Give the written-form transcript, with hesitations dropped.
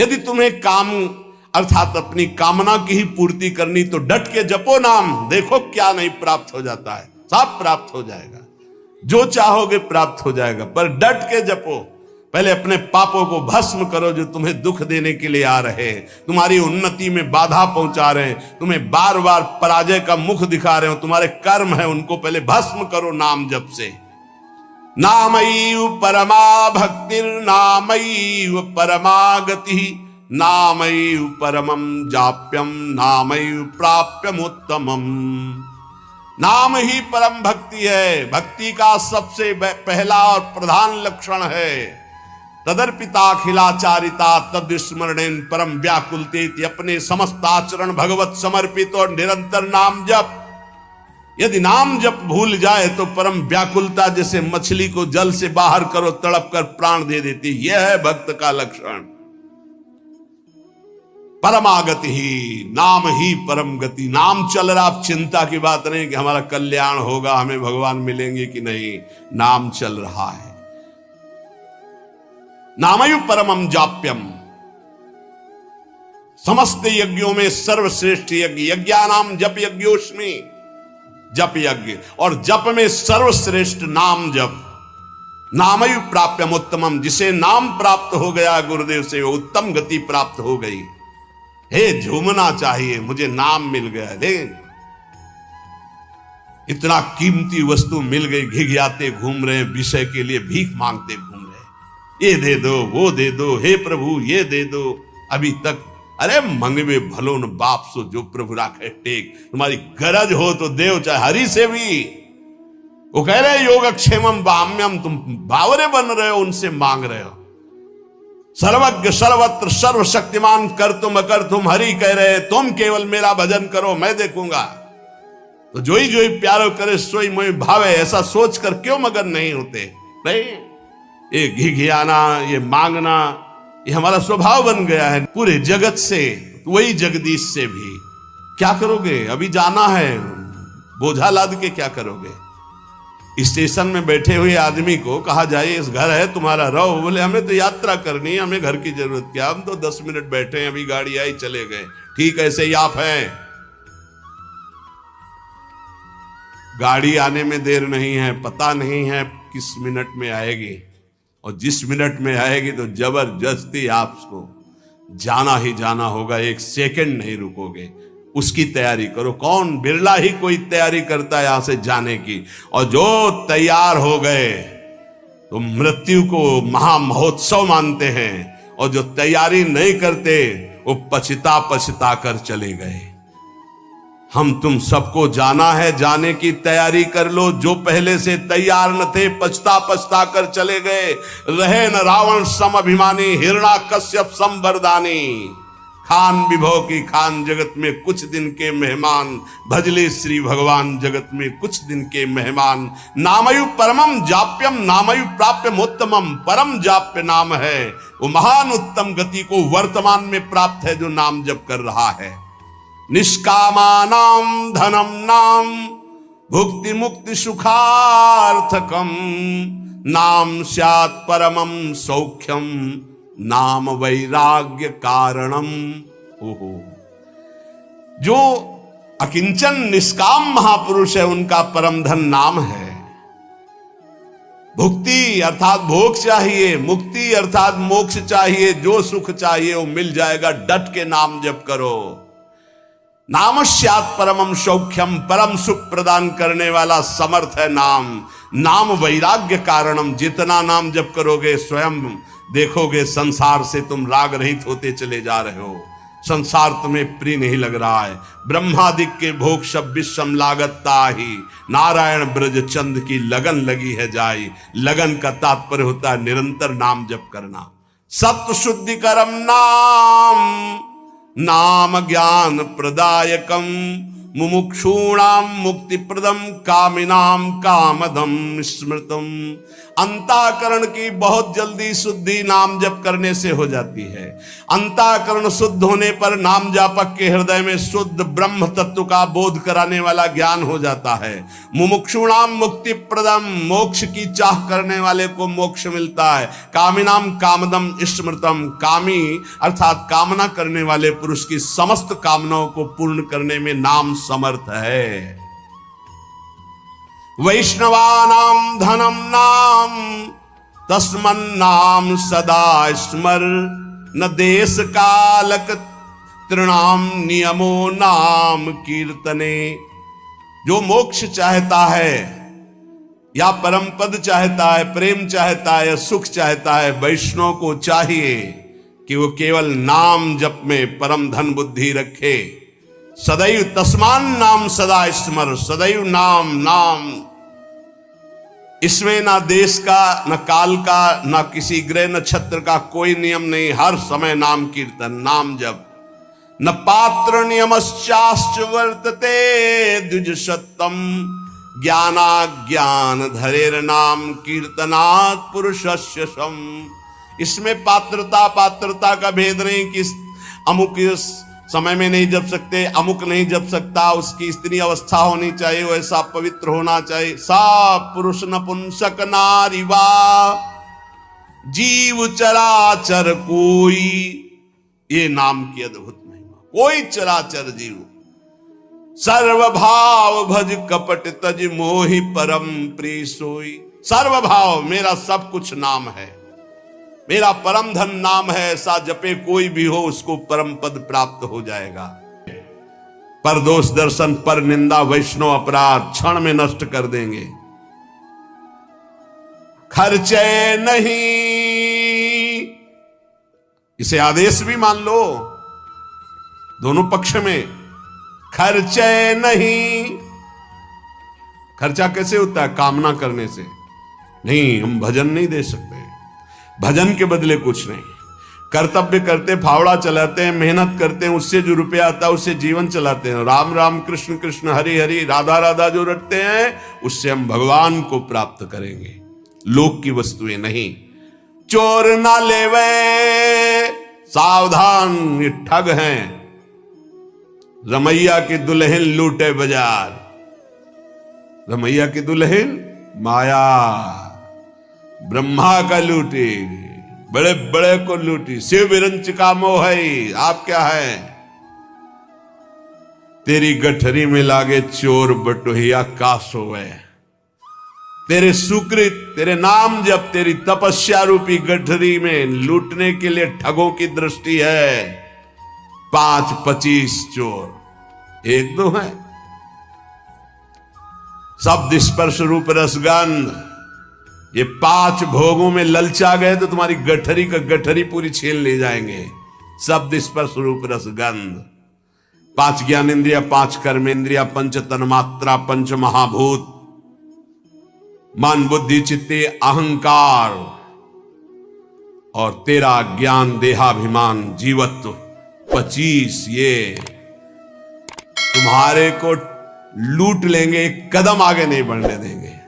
यदि तुम्हें काम अर्थात अपनी कामना की ही पूर्ति करनी तो डट के जपो नाम, देखो क्या नहीं प्राप्त हो जाता है, सब प्राप्त हो जाएगा, जो चाहोगे प्राप्त हो जाएगा। पर डट के जपो, पहले अपने पापों को भस्म करो जो तुम्हें दुख देने के लिए आ रहे, तुम्हारी उन्नति में बाधा पहुंचा रहे, तुम्हें बार बार पराजय का मुख दिखा रहे हो, तुम्हारे कर्म है उनको पहले भस्म करो नाम जप से। नामैव परमा भक्तिर् नामैव परमा गति नामैव परमं जाप्यम नामैव प्राप्यमुत्तमम्। नाम ही परम भक्ति है, भक्ति का सबसे पहला और प्रधान लक्षण है। तदर्पिताखिलाचारिता तद्स्मरणेन परम व्याकुलतेति, अपने समस्त आचरण भगवत समर्पित और निरंतर नाम जप। यदि नाम जप भूल जाए तो परम व्याकुलता, जैसे मछली को जल से बाहर करो तड़प कर प्राण दे देती, यह है भक्त का लक्षण। परमागति ही, नाम ही परम गति। नाम चल रहा, अब चिंता की बात नहीं कि हमारा कल्याण होगा, हमें भगवान मिलेंगे कि नहीं, नाम चल रहा है। नामयु परमम जाप्यम, समस्त यज्ञों में सर्वश्रेष्ठ यज्ञ, यज्ञानाम जप यज्ञोस्मि, जप यज्ञ, और जप में सर्वश्रेष्ठ नाम जप। नामयु प्राप्यम उत्तमम, जिसे नाम प्राप्त हो गया गुरुदेव से, वो उत्तम गति प्राप्त हो गई। हे झूमना चाहिए, मुझे नाम मिल गया, लेकिन इतना कीमती वस्तु मिल गई, घिघियाते घूम रहे, विषय के लिए भीख मांगते घूम रहे, ये दे दो वो दे दो, हे प्रभु ये दे दो। अभी तक अरे मंगवे भलो न बाप सो जो प्रभु राखे टेक, तुम्हारी गरज हो तो देव, चाहे हरि से भी। वो कह रहे योगक्षेमम बाम्यम, तुम बावरे बन रहे हो, उनसे मांग रहे हो। सर्वज्ञ सर्वत्र सर्वशक्तिमान कर तुम अकर तुम, हरि कह रहे तुम केवल मेरा भजन करो, मैं देखूंगा। तो जो ही प्यारो करे सोई मोहि भावे, ऐसा सोचकर क्यों मगन नहीं होते? नहीं, ये घिघियाना, ये मांगना, ये हमारा स्वभाव बन गया है। पूरे जगत से, वही जगदीश से भी क्या करोगे? अभी जाना है, बोझा लाद के क्या करोगे? स्टेशन में बैठे हुए आदमी को कहा जाए इस घर है तुम्हारा, रहो। बोले हमें तो यात्रा करनी है, हमें घर की जरूरत क्या, हम तो 10 मिनट बैठे हैं, अभी गाड़ी आई चले गए। ठीक ऐसे ही आप हैं, गाड़ी आने में देर नहीं है, पता नहीं है किस मिनट में आएगी, और जिस मिनट में आएगी तो जबरदस्ती आपको जाना ही जाना होगा, एक सेकंड नहीं रुकोगे, उसकी तैयारी करो। कौन, बिरला ही कोई तैयारी करता है यहां से जाने की, और जो तैयार हो गए तो मृत्यु को महामहोत्सव मानते हैं, और जो तैयारी नहीं करते वो पछता पछता कर चले गए। हम तुम सबको जाना है, जाने की तैयारी कर लो। जो पहले से तैयार न थे पछता पछता कर चले गए। रहे न रावण सम अभिमानी, हिरण्याकश्यप सम वरदानी। खान विभव की खान, जगत में कुछ दिन के मेहमान, भजले श्री भगवान जगत में कुछ दिन के मेहमान। नामयु परमम जाप्यम नामयु प्राप्यमोत्तमम, परम जाप्य नाम है, वो महान उत्तम गति को वर्तमान में प्राप्त है जो नाम जप कर रहा है। निष्कामानाम धनम नाम भुक्ति मुक्ति सुखार्थकम, नाम स्यात् परमं सौख्यम नाम वैराग्य कारणम। ओहो, जो अकिंचन निष्काम महापुरुष है उनका परम धन नाम है। भुक्ति अर्थात भोग चाहिए, मुक्ति अर्थात मोक्ष चाहिए, जो सुख चाहिए वो मिल जाएगा, डट के नाम जप करो। नाम स्यात् परमं सौख्यम, परम सुख प्रदान करने वाला समर्थ है नाम। नाम वैराग्य कारणम, जितना नाम जप करोगे स्वयं देखोगे संसार से तुम राग रहित होते चले जा रहे हो, संसार तुम्हें प्रिय नहीं लग रहा है। ब्रह्मादिक के भोग सब विषम लागता ही, नारायण ब्रज चंद की लगन लगी है जाई। लगन का तात्पर्य होता है निरंतर नाम जप करना। सत्व शुद्धिकरम नाम, नाम ज्ञान प्रदायकम, मुमुक्षूणाम मुक्ति प्रदम, कामिनाम कामदम स्मृतम, अंतःकरण की बहुत जल्दी शुद्धि नाम जप करने से हो जाती है। अंतःकरण शुद्ध होने पर नाम जापक के हृदय में शुद्ध ब्रह्म तत्व का बोध कराने वाला ज्ञान हो जाता है। मुमुक्षुणाम मुक्ति प्रदम, मोक्ष की चाह करने वाले को मोक्ष मिलता है। कामिनाम कामदम स्मृतम, कामी अर्थात कामना करने वाले पुरुष की समस्त कामनाओं को पूर्ण करने में नाम समर्थ है। वैष्णवानाम धनम नाम तस्मन्नाम सदा स्मर, न देश कालक तृणाम नियमो नाम कीर्तने। जो मोक्ष चाहता है या परम पद चाहता है, प्रेम चाहता है या सुख चाहता है, वैष्णव को चाहिए कि वो केवल नाम जप में परम धन बुद्धि रखे। सदैव तस्मान नाम सदा स्मर, सदैव नाम नाम। इसमें ना देश का, न काल का, न किसी ग्रह नक्षत्र का कोई नियम नहीं। हर समय नाम कीर्तन, नाम जप। न पात्र नियमश्चाश्च वर्तते द्विज सत्तम, ज्ञानाज्ञान धरेर नाम कीर्तनात् पुरुषस्य सम। इसमें पात्रता का भेद नहीं कि अमुक समय में नहीं जप सकते, अमुक नहीं जप सकता, उसकी स्त्री अवस्था होनी चाहिए, वैसा पवित्र होना चाहिए। सा पुरुष नपुंसक नारी वा जीव चराचर कोई, ये नाम की अद्भुत महिमा। कोई चराचर जीव सर्वभाव भज कपट तज मोहि परम प्रिय सोई। सर्वभाव, मेरा सब कुछ नाम है, मेरा परम धन नाम है। ऐसा जपे कोई भी हो उसको परम पद प्राप्त हो जाएगा। पर दोष दर्शन, पर निंदा, वैष्णव अपराध क्षण में नष्ट कर देंगे। खर्चे नहीं, इसे आदेश भी मान लो दोनों पक्ष में। खर्चे नहीं, खर्चा कैसे होता है? कामना करने से नहीं। हम भजन नहीं दे सकते, भजन के बदले कुछ नहीं। कर्तव्य करते, फावड़ा चलाते हैं, मेहनत करते हैं, उससे जो रुपया आता है उससे जीवन चलाते हैं। राम राम कृष्ण कृष्ण हरि हरि राधा राधा जो रटते हैं उससे हम भगवान को प्राप्त करेंगे, लोक की वस्तुएं नहीं। चोर ना लेवे, सावधान, ये ठग हैं। रमैया की दुल्हन लूटे बाजार, रमैया की दुल्हन माया, ब्रह्मा का लूटी, बड़े बड़े को लूटी। शिव विरंच का मोह है, आप क्या है? तेरी गठरी में लागे चोर बटोहिया का सोवे। तेरे सुकृत, तेरे नाम जब तेरी तपस्या रूपी गठरी में लूटने के लिए ठगों की दृष्टि है। 5-25 चोर, एक दो है। शब्द स्पर्श रूप रसगंध, ये 5 भोगों में ललचा गए तो तुम्हारी गठरी का गठरी पूरी छीन ले जाएंगे। शब्द स्पर्श रूप रसगंध, 5 ज्ञानेन्द्रिया, 5 कर्मेंद्रिया, 5 तन्मात्रा, 5 महाभूत, मन बुद्धि चित्ते अहंकार, और तेरा ज्ञान देहाभिमान जीवत्व 25। ये तुम्हारे को लूट लेंगे, एक कदम आगे नहीं बढ़ने देंगे।